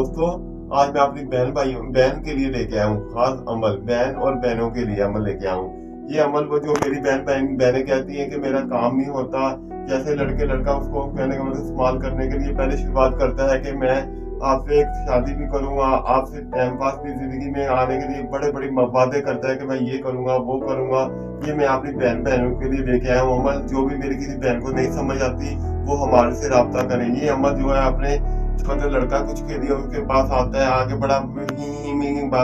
दोस्तों, आज मैं अपनी बहन के लिए लेके आया हूँ खास अमल। बहन और बहनों के लिए अमल लेके आया हूँ। ये अमल वो जो मेरी बहनें कहती हैं कि मेरा काम नहीं होता, जैसे लड़का उसको कहने का मतलब इस्तेमाल करने के लिए पहले शुरुआत करता है कि मैं आपसे एक शादी भी करूंगा, आपसे टाइम पास भी जिंदगी में आने के लिए बड़े बड़ी वादे करता है कि मैं ये करूंगा वो करूंगा। ये मैं अपनी बहनों के लिए लेके आया हूँ अमल। जो भी मेरी किसी बहन को नहीं समझ आती वो हमारे से राब्ता करें। ये अमल जो है अपने मतलब लड़का कुछ के लिए उसके पास आता है, आगे बड़ा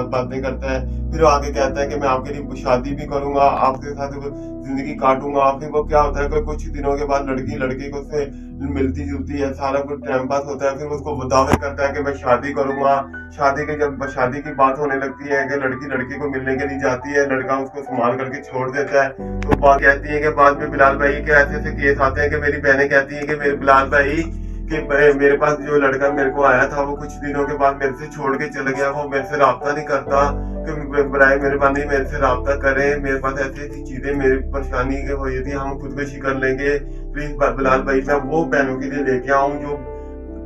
बातें करता है, फिर आगे कहता है कि मैं आपके लिए शादी भी करूंगा, आपके साथ जिंदगी काटूंगा। फिर वो क्या होता है कि कुछ दिनों के बाद लड़की को से मिलती जुलती है, सारा कुछ टाइम पास होता है, फिर उसको दावे करता है कि मैं शादी करूंगा। जब शादी की बात होने लगती है कि लड़की को मिलने के लिए जाती है, लड़का उसको संभाल करके छोड़ देता है, तो बात कहती है कि बाद में बिलाल भाई के ऐसे केस आते हैं कि मेरी बहनें कहती है कि मेरे बिलाल भाई कि मेरे पास जो लड़का मेरे को आया था वो कुछ दिनों के बाद मेरे से छोड़ के चला गया, वो मेरे से राब्ता नहीं करता, कि बराए मेहरबानी मेरे से राब्ता करे, मेरे पास ऐसी चीजें मेरी परेशानी हुई थी, हम खुदकुशी कर लेंगे, प्लीज बिलाल भाई। मैं वो बहनों के लिए लेके आऊँ जो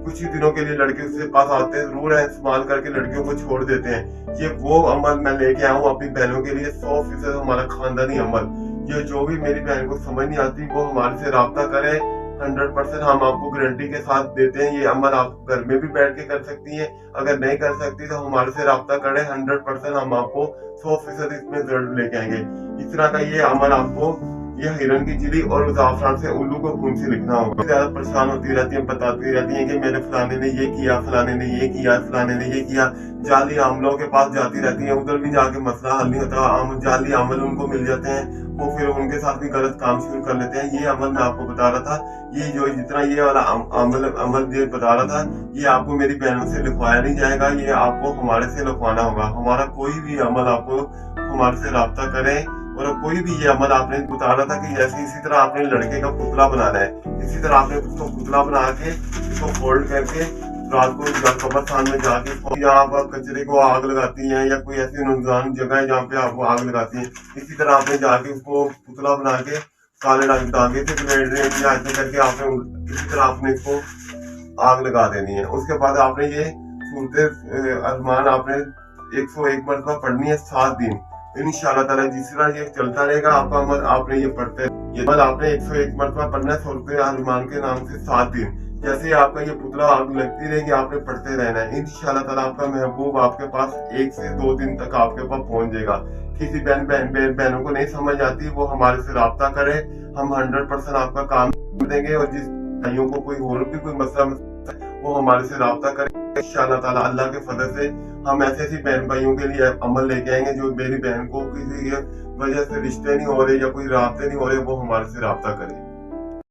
कुछ ही दिनों के लिए लड़के उसके पास आते हैं, जरूर है इस्तेमाल करके लड़कियों को छोड़ देते हैं। ये वो अमल मैं लेके आया हूँ अपनी बहनों के लिए, 100% हमारा खानदानी अमल। ये जो भी मेरी बहन को समझ नहीं आती वो हमारे से राब्ता करे, 100% हम आपको गारंटी के साथ देते हैं। ये अमल आप घर में भी बैठ के कर सकती हैं, अगर नहीं कर सकती तो हमारे से राब्ता करें, 100% हम आपको 100% इसमें रिजल्ट लेके आएंगे। इस तरह का ये अमल आपको ये हिरन की चिली और जाफरान से उल्लू को खून से लिखना होगा। ज्यादा परेशान होती रहती है, बताती रहती है कि मेरे फलाने ने ये किया, फलाने ने ये किया, फलाने ने ये किया। जाली आमलों के पास जाती रहती है, उधर भी जाके मसला हल नहीं होता, जाली आमल उनको मिल जाते हैं, वो फिर उनके साथ भी गलत काम शुरू कर लेते हैं। ये अमल मैं आपको बता रहा था, ये जो जितना ये वाला अमल ये बता रहा था, ये आपको मेरी बहनों से लिखवाया नहीं जाएगा, ये आपको हमारे से लिखवाना होगा। हमारा कोई भी अमल आपको हमारे से राब्ता करे, और कोई भी ये अमल आपने बता रहा था कि जैसे इसी तरह आपने लड़के का पुतला बनाना है, इसी तरह आपने उसको पुतला बना के इसको फोल्ड करके रात को कब्रिस्तान में जाके यहाँ पर कचरे को आग लगाती हैं, या कोई ऐसी नुकसान जगह है जहाँ पे आपको आग लगाती हैं, इसी तरह आपने जाके उसको पुतला बना के काले धागे से ऐसे करके आपने इसी तरह आपने इसको आग लगा देनी है। उसके बाद आपने ये सूरत अरमान आपने 101 मरतबा पढ़नी है 7 दिन इंशाअल्लाह ताला। जिस तरह ये चलता रहेगा आपका अमल, आपने ये पढ़ते ये अमल आपने 101 मरतबा पढ़ना है सूरत अरमान के नाम से 7 दिन। जैसे आपका ये पुतला आग लगती रहेगी आपने पढ़ते रहना है, इंशाअल्लाह ताला आपका महबूब आपके पास 1 से 2 दिन तक आपके पास पहुंच जाएगा। किसी बहनों को नहीं समझ आती वो हमारे से राब्ता करे, हम 100% आपका काम देंगे। और जिस भाइयों को कोई और भी कोई मसला वो हमारे से राब्ता करे, इंशाअल्लाह ताला अल्लाह के फजल से हम ऐसे बहन भाइयों के लिए अमल लेके आएंगे जो मेरी बहन को किसी वजह से रिश्ते नहीं हो रहे या कोई राब्ते नहीं हो रहे, वो हमारे से राब्ता करे।